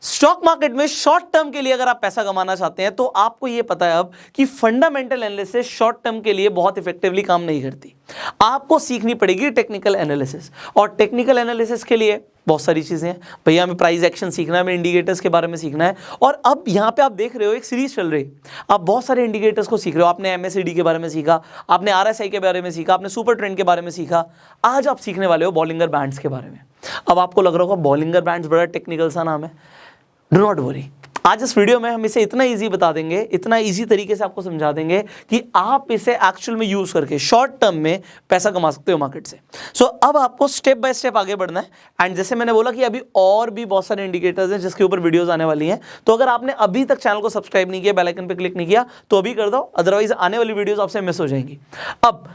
Stock market में short term के लिए अगर आप पैसा कमाना चाहते हैं तो आपको यह पता है अब कि फंडामेंटल एनालिसिस शॉर्ट टर्म के लिए बहुत इफेक्टिवली काम नहीं करती। आपको सीखनी पड़ेगी टेक्निकल एनालिसिस, और टेक्निकल एनालिसिस के लिए बहुत सारी चीजें हैं। भैया हमें प्राइस एक्शन सीखना है, हमें इंडिकेटर्स के बारे में सीखना है। और अब यहाँ पे आप देख रहे हो एक सीरीज चल रही है, आप बहुत सारे इंडिकेटर्स को सीख रहे हो। आपने एमएससीडी के बारे में सीखा, आपने आरएसआई के बारे में सीखा, आपने सुपर ट्रेंड के बारे में सीखा। आज आप सीखने वाले हो बॉलिंगर बैंड्स के बारे में। अब आपको लग रहा होगा बॉलिंगर बैंड्स बड़ा टेक्निकल सा नाम है। डू नॉट वरी, आज इस वीडियो में हम इसे इतना इजी बता देंगे, इतना इजी तरीके से आपको समझा देंगे कि आप इसे एक्चुअल में यूज करके शॉर्ट टर्म में पैसा कमा सकते हो मार्केट से। सो अब आपको स्टेप बाय स्टेप आगे बढ़ना है। एंड जैसे मैंने बोला कि अभी और भी बहुत सारे इंडिकेटर्स हैं जिसके ऊपर वीडियोस आने वाली हैं, तो अगर आपने अभी तक चैनल को सब्सक्राइब नहीं किया, बेल आइकन पे क्लिक नहीं किया, तो अभी कर दो, अदरवाइज आने वाली वीडियोस आपसे मिस हो जाएंगी। अब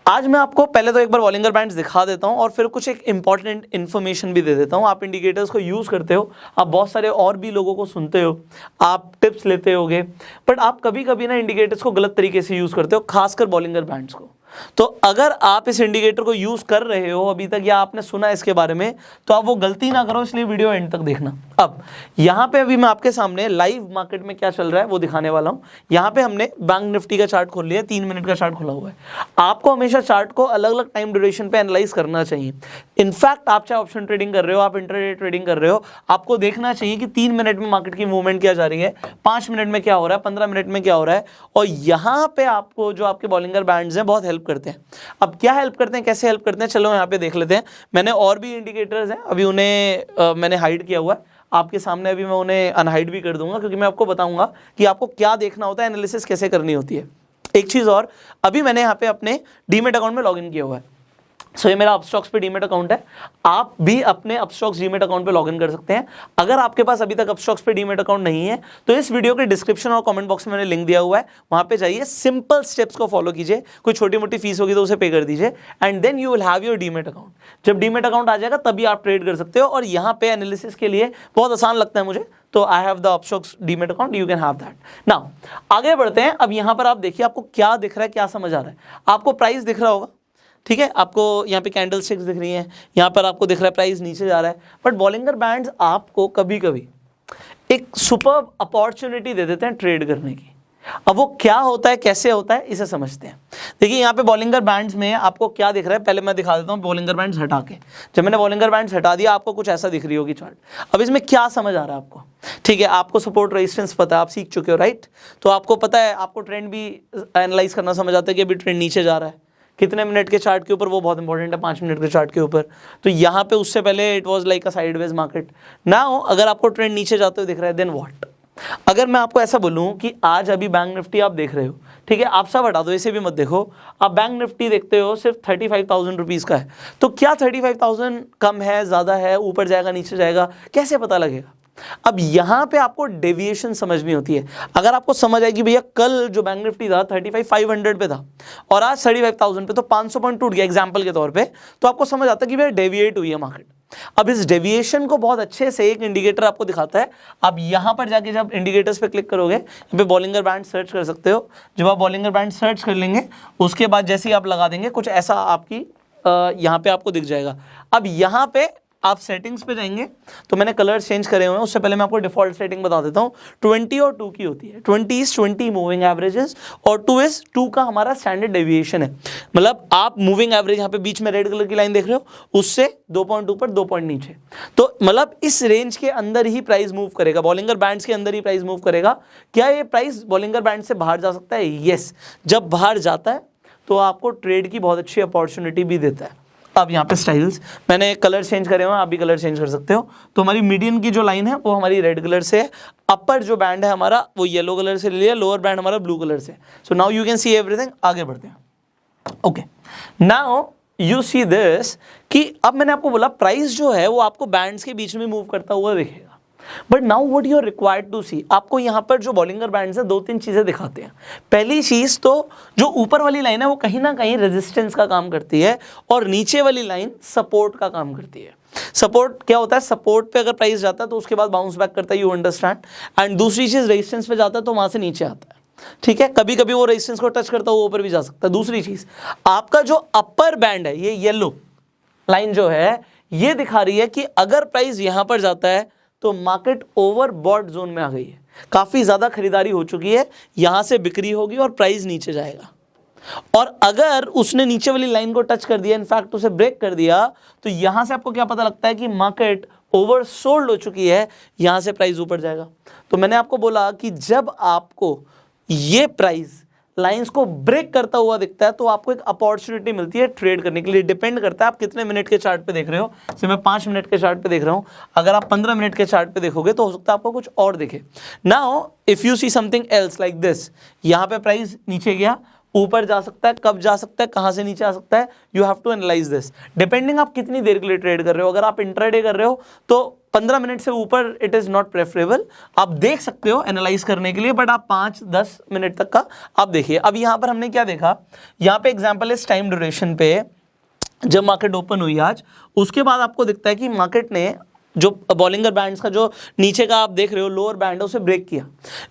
आज मैं आपको पहले तो एक बार बॉलिंगर बैंड्स दिखा देता हूं और फिर कुछ एक इंपॉर्टेंट इन्फॉर्मेशन भी दे देता हूं। आप इंडिकेटर्स को यूज करते हो, आप बहुत सारे और भी लोगों को सुनते हो, आप टिप्स लेते होगे, बट आप कभी कभी ना इंडिकेटर्स को गलत तरीके से यूज करते हो, खासकर बॉलिंगर बैंड्स को। तो अगर आप इस इंडिकेटर को यूज कर रहे हो अभी तक, या आपने सुना इसके बारे में, तो आप वो गलती ना करो, इसलिए वीडियो एंड तक देखना। अब यहाँ पे अभी मैं आपके सामने लाइव मार्केट में क्या चल रहा है वो दिखाने वाला हूँ। यहाँ पे हमने बैंक निफ्टी का चार्ट खोल लिया, 3 मिनट का चार्ट खुला हुआ है। आपको हमेशा चार्ट को अलग अलग टाइम ड्यूरेशन पे एनालाइज करना चाहिए। इनफैक्ट आप चाहे ऑप्शन ट्रेडिंग कर रहे हो, आप इंट्राडे ट्रेडिंग कर रहे हो, आपको देखना चाहिए कि 3 मिनट में मार्केट की मूवमेंट क्या जा रही है, 5 मिनट में क्या हो रहा है, 15 मिनट में क्या हो रहा है। और यहाँ पे आपको जो आपके बॉलिंगर बैंड्स हैं बहुत हेल्प करते हैं। अब क्या हेल्प करते हैं, कैसे हेल्प करते हैं, चलो यहाँ पे देख लेते हैं। मैंने और भी इंडिकेटर्स हैं, अभी उन्हें मैंने हाइड किया हुआ है आपके सामने। अभी मैं उन्हें अनहाइड भी कर दूंगा, क्योंकि मैं आपको बताऊंगा कि आपको क्या देखना होता है, एनालिसिस कैसे करनी होती है। एक चीज और, अभी मैंने यहाँ पे अपने डीमेट अकाउंट में लॉगिन किया हुआ है। सो ये मेरा अपस्टॉक्स पे डीमेट अकाउंट है। आप भी अपने अपस्टॉक्स डीमेट अकाउंट पे लॉगिन कर सकते हैं। अगर आपके पास अभी तक अपस्टॉक्स पे डीमेट अकाउंट नहीं है, तो इस वीडियो के डिस्क्रिप्शन और कमेंट बॉक्स में मैंने लिंक दिया हुआ है, वहां पे जाइए, सिंपल स्टेप्स को फॉलो कीजिए, कोई छोटी मोटी फीस होगी तो उसे पे कर दीजिए, and then you will have your demat account. जब डीमेट अकाउंट आ जाएगा तभी आप ट्रेड कर सकते हो। और यहाँ पे एनालिसिस के लिए बहुत आसान लगता है मुझे, तो I have the Upstox demat account, you can have that. Now आगे बढ़ते हैं। अब यहाँ पर आप देखिए, आपको क्या दिख रहा है, क्या समझ आ रहा है। आपको प्राइस दिख रहा होगा, ठीक है, आपको यहाँ पे कैंडल स्टिक्स दिख रही हैं, यहाँ पर आपको दिख रहा है प्राइस नीचे जा रहा है। बट बॉलिंगर बैंड्स आपको कभी कभी एक सुपर अपॉर्चुनिटी दे देते हैं ट्रेड करने की। अब वो क्या होता है, कैसे होता है, इसे समझते हैं। देखिए यहाँ पे बॉलिंगर बैंड्स में आपको क्या दिख रहा है, पहले मैं दिखा देता हूँ बॉलिंगर बैंड्स हटा के। जब मैंने बॉलिंगर बैंड्स हटा दिया, आपको कुछ ऐसा दिख रही होगी चार्ट। अब इसमें क्या समझ आ रहा है आपको, ठीक है, आपको सपोर्ट रेजिस्टेंस पता है, आप सीख चुके हो, राइट। तो आपको पता है, आपको ट्रेंड भी एनालाइज करना समझ आता है कि अभी ट्रेंड नीचे जा रहा है, कितने मिनट के चार्ट के ऊपर, वो बहुत इंपॉर्टेंट है, 5 मिनट के चार्ट के ऊपर। तो यहाँ पे उससे पहले it was like a sideways market. Now अगर आपको ट्रेंड नीचे जाते हुए दिख रहा है, देन व्हाट। अगर मैं आपको ऐसा बोलूं कि आज अभी बैंक निफ्टी आप देख रहे हो, ठीक है, आप सब हटा दो, इसे भी मत देखो, आप बैंक निफ्टी देखते हो, सिर्फ 35,000 रुपीज़ का है। तो क्या 35,000 कम है, ज़्यादा है, ऊपर जाएगा, नीचे जाएगा, कैसे पता लगेगा। अब यहाँ पे आपको डेविएशन समझनी होती है। अगर आपको समझ आएगी भैया कल जो बैंक निफ्टी था 35,500 पे था और आज 35,000 पे, तो 500 पॉइंट टूट गया एग्जांपल के तौर पे, तो आपको समझ आता है कि भैया डेविएट हुई है मार्केट। अब इस डेविएशन को बहुत अच्छे से एक इंडिकेटर आपको दिखाता है। आप यहाँ पर जाके जब इंडिकेटर्स पे क्लिक करोगे, यहाँ पे बॉलिंगर बैंड सर्च कर सकते हो। जब आप बॉलिंगर बैंड सर्च कर लेंगे, उसके बाद जैसे ही आप लगा देंगे, कुछ ऐसा आपकी यहाँ पे आपको दिख जाएगा। अब यहाँ पे आप सेटिंग्स पे जाएंगे, तो मैंने कलर चेंज करे हुए हैं। उससे पहले मैं आपको डिफॉल्ट सेटिंग बता देता हूँ। 20 और 2 की होती है। 20 इज 20 मूविंग एवरेजेस और 2 इज 2 का हमारा स्टैंडर्ड डेविएशन है। मतलब आप मूविंग एवरेज यहाँ पे बीच में रेड कलर की लाइन देख रहे हो, उससे 2 पॉइंट ऊपर 2 पॉइंट नीचे, तो मतलब इस रेंज के अंदर ही प्राइस मूव करेगा, बॉलिंगर बैंड्स के अंदर ही प्राइस मूव करेगा। क्या ये प्राइस बॉलिंगर बैंड से बाहर जा सकता है? यस। जब बाहर जाता है तो आपको ट्रेड की बहुत अच्छी अपॉर्चुनिटी भी देता है। अब यहाँ पे स्टाइल्स मैंने कलर चेंज करे हुए हैं, आप भी कलर चेंज कर सकते हो। तो हमारी मीडियन की जो लाइन है वो हमारी रेड कलर से है, अपर जो बैंड है हमारा वो येलो कलर से ले लिया, लोअर बैंड हमारा ब्लू कलर से। So now you can see everything. आगे बढ़ते हैं। Okay, now you see this कि अब मैंने आपको बोला प्राइस जो है वो आपको बैंड्स के बीच में मूव करता हुआ दिखेगा। But now what you are required to see, आपको यहाँ पर जो बॉलिंगर बैंड्स है 2-3 चीजें दिखाते हैं। पहली चीज तो जो ऊपर वाली लाइन है वो कहीं ना कहीं रेजिस्टेंस का काम करती है और नीचे वाली लाइन सपोर्ट का काम करती है। सपोर्ट क्या होता है, सपोर्ट पे अगर प्राइस जाता है तो उसके बाद बाउंस बैक करता है, यू अंडरस्टैंड। एंड दूसरी चीज रेजिस्टेंस पे जाता है तो वहां से नीचे आता है, ठीक है, कभी कभी वो रेजिस्टेंस को टच करता है, वो ऊपर भी जा सकता है। दूसरी चीज, आपका जो अपर बैंड है, ये येलो लाइन जो है ये दिखा रही है कि अगर प्राइस यहां पर जाता है तो मार्केट ओवरबॉट जोन में आ गई है, काफी ज्यादा खरीदारी हो चुकी है, यहां से बिक्री होगी और प्राइस नीचे जाएगा। और अगर उसने नीचे वाली लाइन को टच कर दिया, इनफैक्ट उसे ब्रेक कर दिया, तो यहां से आपको क्या पता लगता है कि मार्केट ओवरसोल्ड हो चुकी है, यहां से प्राइस ऊपर जाएगा। तो मैंने आपको बोला कि जब आपको ये प्राइस लाइंस को ब्रेक करता हुआ दिखता है तो आपको एक अपॉर्चुनिटी मिलती है ट्रेड करने के लिए। डिपेंड करता है आप कितने मिनट के चार्ट पे देख रहे हो। जैसे मैं 5 मिनट के चार्ट पे देख रहा हूं, अगर आप 15 मिनट के चार्ट पे देखोगे तो हो सकता है आपको कुछ और दिखे। Now if you see something else like this, यहां पे प्राइस नीचे गया, ऊपर जा सकता है, कब जा सकता है, कहां से नीचे आ सकता है, you have to analyse this. Depending आप कितनी देर के लिए ट्रेड कर रहे हो। अगर आप इंट्राडे कर रहे हो तो 15 मिनट से ऊपर इट इज नॉट प्रेफरेबल, आप देख सकते हो एनालाइज करने के लिए, बट आप 5-10 मिनट तक का आप देखिए। अब यहां पर हमने क्या देखा, यहां पे एग्जांपल इस टाइम ड्यूरेशन पे जब मार्केट ओपन हुई आज, उसके बाद आपको दिखता है कि मार्केट ने जो बॉलिंगर बैंड्स का जो नीचे का आप देख रहे हो लोअर बैंड है उसे ब्रेक किया।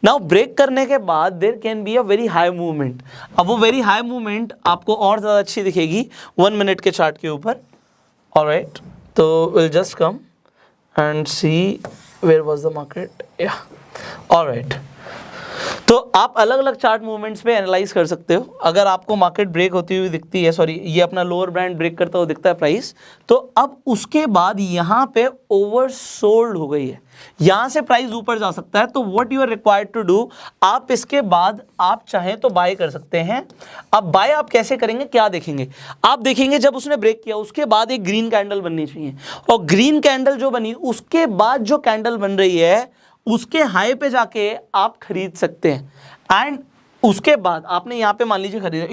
नाउ ब्रेक करने के बाद there can be a very high movement. अब वो वेरी हाई मूवमेंट आपको और ज़्यादा अच्छी दिखेगी 1 मिनट के चार्ट के ऊपर। ऑलराइट, तो will just come and see where was the market. या ऑलराइट, तो आप अलग अलग चार्ट मूवमेंट्स पे एनालाइज कर सकते हो। अगर आपको मार्केट ब्रेक होती हुई दिखती है, सॉरी ये अपना लोअर बैंड ब्रेक करता हुआ दिखता है प्राइस, तो अब उसके बाद यहाँ पे ओवरसोल्ड हो गई है, यहाँ से प्राइस ऊपर जा सकता है। तो what you are required to do, आप इसके बाद आप चाहें तो बाय कर सकते हैं। अब बाय आप कैसे करेंगे, क्या देखेंगे, आप देखेंगे जब उसने ब्रेक किया उसके बाद एक ग्रीन कैंडल बननी चाहिए, और ग्रीन कैंडल जो बनी उसके बाद जो कैंडल बन रही है उसके हाई पे जाके आप खरीद सकते हैं। एंड उसके बाद आपने यहाँ पे मान लीजिए खरीदा,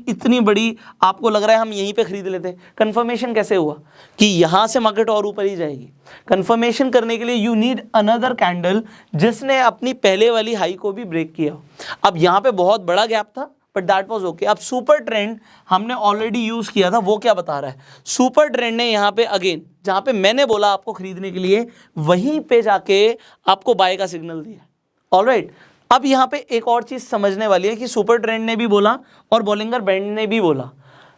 इतनी बड़ी आपको लग रहा है हम यहीं पे खरीद लेते हैं। कंफर्मेशन कैसे हुआ कि यहाँ से मार्केट और ऊपर ही जाएगी? कंफर्मेशन करने के लिए यू नीड अनदर कैंडल जिसने अपनी पहले वाली हाई को भी ब्रेक किया। अब यहाँ पे बहुत बड़ा गैप था बट दैट वाज ओके। अब सुपर ट्रेंड हमने ऑलरेडी यूज किया था, वो क्या बता रहा है, सुपर ट्रेंड ने यहाँ पे अगेन जहाँ पे मैंने बोला आपको खरीदने के लिए वहीं पे जाके आपको बाय का सिग्नल दिया। ऑलराइट, अब यहाँ पे एक और चीज समझने वाली है कि सुपर ट्रेंड ने भी बोला और बॉलिंगर बैंड ने भी बोला,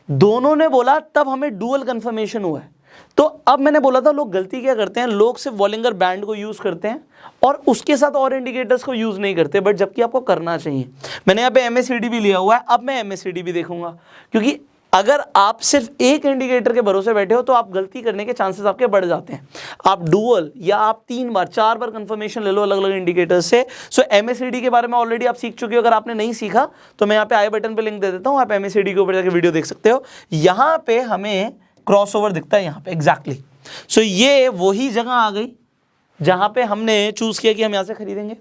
दोनों ने बोला, तब हमें डुअल कंफर्मेशन हुआ है। तो अब मैंने बोला था लोग गलती क्या करते हैं, लोग सिर्फ बॉलिंगर बैंड को यूज करते हैं और उसके साथ और इंडिकेटर्स को यूज नहीं करते, बट जबकि आपको करना चाहिए। मैंने यहाँ पे MACD भी लिया हुआ है, अब मैं MACD भी देखूंगा, क्योंकि अगर आप सिर्फ एक इंडिकेटर के भरोसे बैठे हो तो आप गलती करने के चांसेस आपके बढ़ जाते हैं। आप डुअल या आप 3 बार 4 बार कंफर्मेशन ले लो अलग अलग इंडिकेटर से। सो MACD के बारे में ऑलरेडी आप सीख चुके हो। अगर आपने नहीं सीखा तो मैं यहाँ पे आई बटन पे लिंक दे देता हूँ, आप MACD के ऊपर जाकर वीडियो देख सकते हो। यहाँ पे हमें क्रॉसओवर दिखता है यहाँ पे एग्जैक्टली। सो ये वही जगह आ गई जहां पे हमने चूज किया कि हम यहां से खरीदेंगे।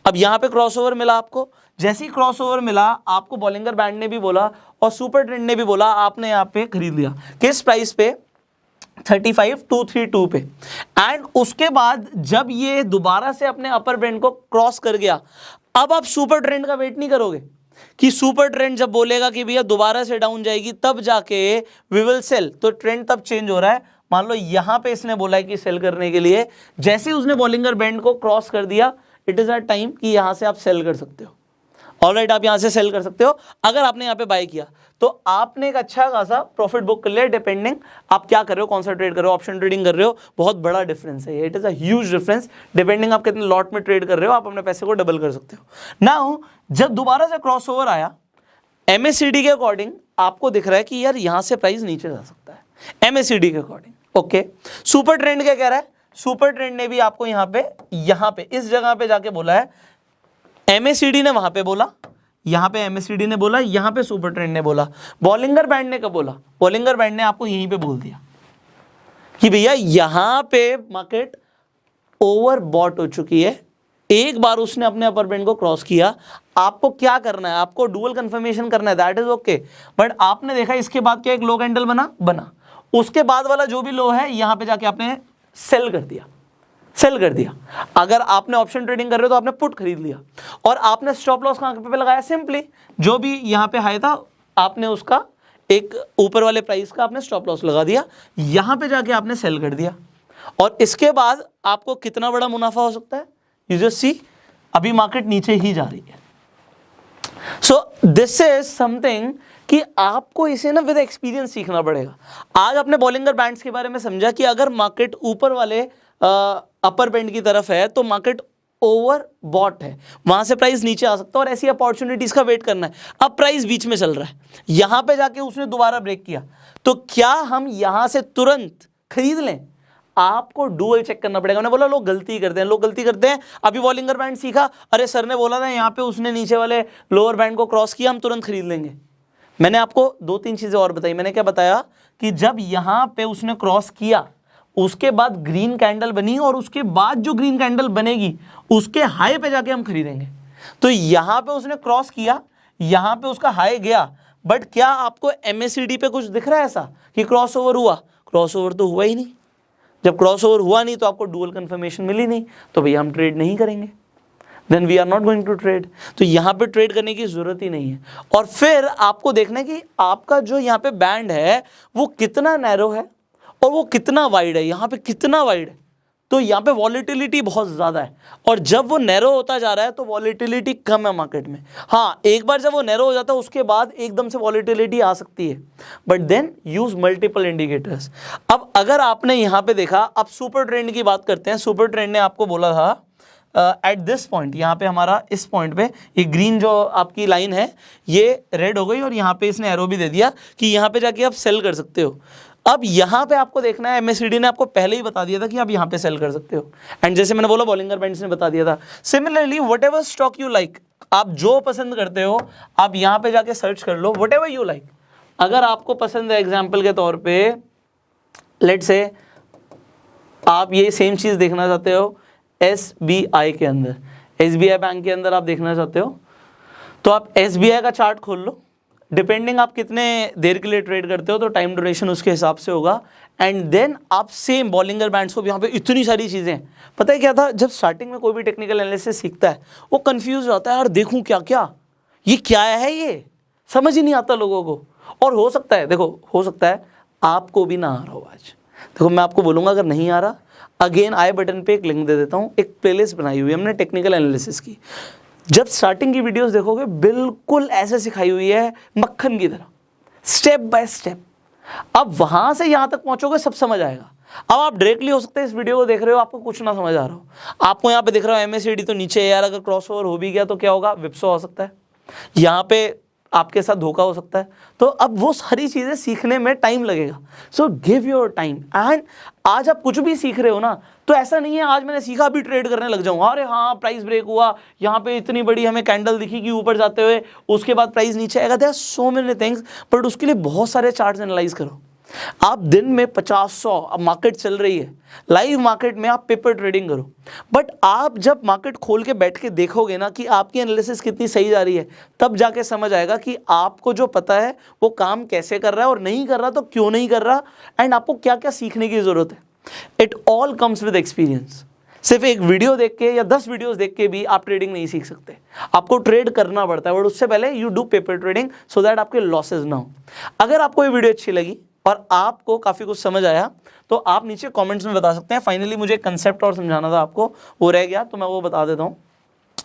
अब यहां पे क्रॉसओवर मिला आपको, जैसे ही क्रॉसओवर मिला आपको बॉलिंगर बैंड ने भी बोला और सुपर ट्रेंड ने भी बोला, आपने यहां पे खरीद लिया। किस प्राइस पे? 35,232 पे। एंड उसके बाद जब ये दोबारा से अपने अपर बैंड को क्रॉस कर गया, अब आप सुपर ट्रेंड का वेट नहीं करोगे कि सुपर ट्रेंड जब बोलेगा कि भैया दोबारा से डाउन जाएगी तब जाके वी विल सेल, तो ट्रेंड तब चेंज हो रहा है। मान लो यहां पे इसने बोला है कि सेल करने के लिए, जैसे ही उसने बॉलिंगर बैंड को क्रॉस कर दिया, इट इज अ टाइम कि यहां से आप सेल कर सकते हो। ऑलराइट, आप यहां से सेल कर सकते हो। अगर आपने यहां पे बाय किया तो आपने एक अच्छा खासा प्रॉफिट बुक कर लिया, डिपेंडिंग आप क्या कर रहे हो, कौन सा ट्रेड कर रहे हो, ऑप्शन ट्रेडिंग कर रहे हो, बहुत बड़ा डिफरेंस है। It is a huge difference. Depending आप कितने लॉट में ट्रेड कर रहे हो, आप अपने पैसे को डबल कर सकते हो। नाउ जब दोबारा से क्रॉसओवर आया, MACD के अकॉर्डिंग आपको दिख रहा है कि यार यहां से प्राइस नीचे जा सकता है MACD के अकॉर्डिंग। ओके, सुपर ट्रेंड क्या कह रहा है? सुपर ट्रेंड ने भी आपको यहां पे इस जगह पे जाके बोला है, MACD ने वहां पे बोला, यहां पे MACD ने बोला, यहां पे सुपर ट्रेंड ने बोला। बॉलिंगर बैंड ने कब बोला? बॉलिंगर बैंड ने आपको यहीं पे बोल दिया कि भैया यहां पे मार्केट ओवरबॉट हो चुकी है। एक बार उसने अपने अपर बैंड को क्रॉस किया, आपको क्या करना है, आपको डुअल कंफर्मेशन करना है, दैट इज ओके। बट आपने देखा इसके बाद क्या एक लो कैंडल बना, उसके बाद वाला जो भी लो है यहां पे जाके आपने सेल कर दिया। अगर आपने ऑप्शन ट्रेडिंग कर रहे हो तो आपने पुट खरीद लिया और आपने स्टॉप लॉस कहां पे लगाया? सिंपली जो भी यहां पे हाई था आपने उसका एक ऊपर वाले प्राइस का आपने स्टॉप लॉस लगा दिया, यहां पे जाके आपने सेल कर दिया। और इसके बाद आपको कितना बड़ा मुनाफा हो सकता है? यू जस्ट सी, अभी मार्केट नीचे ही जा रही है। सो दिस इज समथिंग कि आपको इसे ना विद एक्सपीरियंस सीखना पड़ेगा। आज आपने बॉलिंगर बैंड्स के बारे में समझा कि अगर मार्केट ऊपर वाले अपर बैंड की तरफ है तो मार्केट ओवर बॉट है, वहां से प्राइस नीचे आ सकता है और ऐसी अपॉर्चुनिटीज का वेट करना है। अब प्राइस बीच में चल रहा है, यहां पे जाके उसने दोबारा ब्रेक किया, तो क्या हम यहां से तुरंत खरीद लें? आपको डुअल चेक करना पड़ेगा। मैंने बोला लोग गलती करते हैं, लोग गलती करते हैं। अभी बॉलिंगर बैंड सीखा, अरे सर ने बोला था यहाँ पे उसने नीचे वाले लोअर बैंड को क्रॉस किया, हम तुरंत खरीद लेंगे। मैंने आपको 2-3 चीजें और बताई। मैंने क्या बताया कि जब यहां पे उसने क्रॉस किया, उसके बाद ग्रीन कैंडल बनी और उसके बाद जो ग्रीन कैंडल बनेगी उसके हाई पे जाके हम खरीदेंगे। तो यहां पे उसने क्रॉस किया, यहां पे उसका हाई गया, बट क्या आपको MACD पे कुछ दिख रहा है ऐसा कि क्रॉसओवर हुआ? क्रॉसओवर तो हुआ ही नहीं। जब क्रॉसओवर हुआ नहीं तो आपको डुअल कंफर्मेशन मिली नहीं, तो भैया हम ट्रेड नहीं करेंगे, then we are not going to trade. तो यहाँ पे ट्रेड करने की जरूरत ही नहीं है। और फिर आपको देखना है कि आपका जो यहाँ पे बैंड है वो कितना नैरो है और वो कितना वाइड है। यहाँ पे कितना वाइड है, तो यहाँ पे वॉलेटिलिटी बहुत ज़्यादा है, और जब वो नैरो होता जा रहा है तो वॉलेटिलिटी कम है मार्केट में। हाँ, एक बार जब वो नैरो हो जाता है उसके बाद एकदम से वॉलेटिलिटी आ सकती है, but then use multiple indicators. अब अगर आपने यहाँ पे देखा, अब सुपर ट्रेंड की बात करते हैं। सुपर ट्रेंड ने आपको बोला था एट दिस पॉइंट, यहाँ पे हमारा इस पॉइंट पे ये ग्रीन जो आपकी लाइन है ये रेड हो गई और यहाँ पे इसने एरो भी दे दिया कि यहाँ पे जाके आप सेल कर सकते हो। अब यहाँ पे आपको देखना है, MACD ने आपको पहले ही बता दिया था कि आप यहाँ पे सेल कर सकते हो, एंड जैसे मैंने बोला बॉलिंगर बैंड्स ने बता दिया था। Similarly what ever stock you like, आप जो पसंद करते हो आप यहाँ पे जाके सर्च कर लो, वट एवर यू लाइक। अगर आपको पसंद है, एग्जाम्पल के तौर पे लेट्स से आप ये सेम चीज़ देखना चाहते हो SBI के अंदर, SBI बैंक के अंदर आप देखना चाहते हो, तो आप SBI का चार्ट खोल लो। डिपेंडिंग आप कितने देर के लिए ट्रेड करते हो तो टाइम ड्यूरेशन उसके हिसाब से होगा, एंड देन आप सेम बॉलिंगर बैंड्स को, यहाँ पे इतनी सारी चीज़ें। पता है क्या था, जब स्टार्टिंग में कोई भी टेक्निकल एनालिसिस सीखता है वो कंफ्यूज होता है, यार देखूँ क्या क्या, ये क्या है, ये समझ ही नहीं आता लोगों को। और हो सकता है, देखो हो सकता है आपको भी ना आ रहा हो आज। देखो मैं आपको बोलूँगा, अगर नहीं आ रहा, अगेन आई बटन पे एक लिंक दे देता हूँ, एक प्लेलिस्ट बनाई हुई है हमने टेक्निकल एनालिसिस की। जब स्टार्टिंग की वीडियोस देखोगे बिल्कुल ऐसे सिखाई हुई है मक्खन की तरह, स्टेप बाय स्टेप। अब वहां से यहां तक पहुंचोगे सब समझ आएगा। अब आप डायरेक्टली हो सकता है इस वीडियो को देख रहे हो, आपको कुछ ना समझ आ रहा हो, आपको यहाँ पे दिख रहा हो MACD तो नीचे है, यार अगर क्रॉसओवर हो भी गया तो क्या होगा, विप्सो हो सकता है, यहाँ पे आपके साथ धोखा हो सकता है। तो अब वो सारी चीज़ें सीखने में टाइम लगेगा, so give your time. And आज आप कुछ भी सीख रहे हो ना, तो ऐसा नहीं है आज मैंने सीखा अभी ट्रेड करने लग जाऊँ। अरे हाँ, प्राइस ब्रेक हुआ, यहाँ पे इतनी बड़ी हमें कैंडल दिखी कि ऊपर जाते हुए, उसके बाद प्राइस नीचे आएगा, there are so many things, but उसके लिए बहुत सारे चार्ट्स एनालाइज करो। आप दिन में 50-100, अब मार्केट चल रही है लाइव मार्केट में, आप पेपर ट्रेडिंग करो, बट आप जब मार्केट खोल के बैठ के देखोगे ना कि आपकी एनालिसिस कितनी सही जा रही है, तब जाके समझ आएगा कि आपको जो पता है वो काम कैसे कर रहा है, और नहीं कर रहा तो क्यों नहीं कर रहा, एंड आपको क्या क्या सीखने की जरूरत है। It all comes with experience. सिर्फ एक वीडियो देख के या 10 वीडियोस देख के भी आप ट्रेडिंग नहीं सीख सकते, आपको ट्रेड करना पड़ता है, और उससे पहले you do paper trading so that आपके लॉसेज ना हो। अगर आपको ये वीडियो अच्छी लगी और आपको काफ़ी कुछ समझ आया तो आप नीचे कमेंट्स में बता सकते हैं। फाइनली मुझे कंसेप्ट और समझाना था आपको, वो रह गया तो मैं वो बता देता हूँ।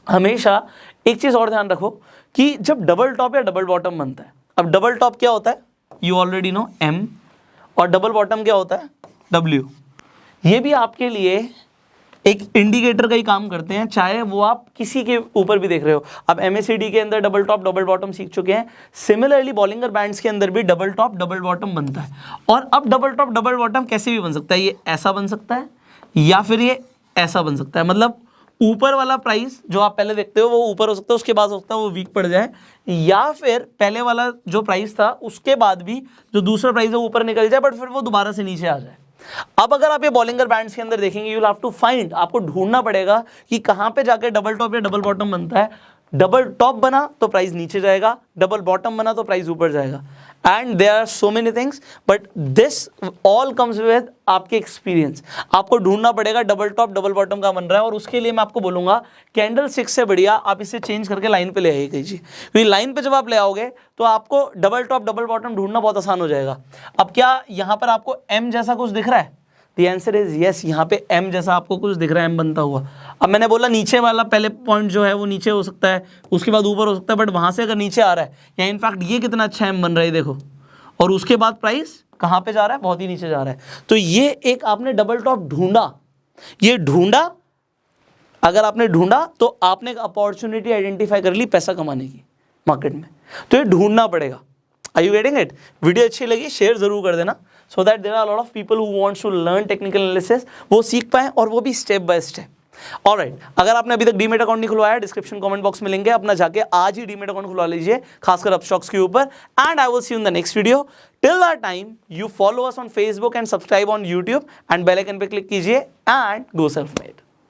हमेशा एक चीज़ और ध्यान रखो कि जब डबल टॉप या डबल बॉटम बनता है, अब डबल टॉप क्या होता है यू ऑलरेडी नो, M, और डबल बॉटम क्या होता है W। ये भी आपके लिए एक इंडिकेटर का ही काम करते हैं, चाहे वो आप किसी के ऊपर भी देख रहे हो। अब MACD के अंदर डबल टॉप डबल बॉटम सीख चुके हैं, सिमिलरली बॉलिंगर बैंड्स के अंदर भी डबल टॉप डबल बॉटम बनता है। और अब डबल टॉप डबल बॉटम कैसे भी बन सकता है, ये ऐसा बन सकता है या फिर ये ऐसा बन सकता है। मतलब ऊपर वाला प्राइस जो आप पहले देखते हो वो ऊपर हो सकता है, उसके बाद हो सकता है वो वीक पड़ जाए, या फिर पहले वाला जो प्राइस था उसके बाद भी जो दूसरा प्राइस है ऊपर निकल जाए, बट फिर वो दोबारा से नीचे आ जाए। अब अगर आप ये बॉलिंगर बैंड्स के अंदर देखेंगे, you will have to find, आपको ढूंढना पड़ेगा कि कहां पे जाके डबल टॉप या डबल बॉटम बनता है। डबल टॉप बना तो प्राइस नीचे जाएगा, डबल बॉटम बना तो प्राइस ऊपर जाएगा, and there are so many things, but this all comes with आपके एक्सपीरियंस। आपको ढूंढना पड़ेगा डबल टॉप डबल बॉटम का बन रहा है, और उसके लिए मैं आपको बोलूंगा कैंडल 6 से बढ़िया आप इसे चेंज करके लाइन पे ले आइए कीजिए, क्योंकि लाइन पे जब आप ले आओगे तो आपको डबल टॉप डबल बॉटम ढूंढना बहुत आसान हो जाएगा। अब क्या यहाँ पर आपको M जैसा कुछ दिख रहा है? द आंसर इज यस, यहाँ पे M जैसा आपको कुछ दिख रहा है, M बनता हुआ। अब मैंने बोला नीचे वाला पहले पॉइंट जो है वो नीचे हो सकता है, उसके बाद ऊपर हो सकता है, बट वहाँ से अगर नीचे आ रहा है, या इनफैक्ट ये कितना अच्छा M बन रहा है देखो, और उसके बाद प्राइस कहाँ पे जा रहा है, बहुत ही नीचे जा रहा है। तो ये एक आपने डबल टॉप ढूंढा, ये ढूंढा, अगर आपने ढूंढा तो आपने एक अपॉर्चुनिटी आइडेंटिफाई कर ली पैसा कमाने की मार्केट में, तो ये ढूंढना पड़ेगा। Are you getting it? Video अच्छी लगी शेयर जरूर कर देना, so that there are lot of people who wants to learn technical analysis, वो सीख पाए और वो भी स्टेप बाय स्टेप। ऑलराइट, अगर आपने अभी तक डीमेट अकाउंट नहीं खुलवाया, डिस्क्रिप्शन कमेंट बॉक्स में लिंक है, अपना जाके आज ही डीमेट अकाउंट खुलवा लीजिए, खासकर अपस्टॉक्स के ऊपर। And I will see you in the next video. Till that time you follow us on Facebook and subscribe on YouTube and bell icon पे क्लिक कीजिए एंड गो सेल्फ मेड।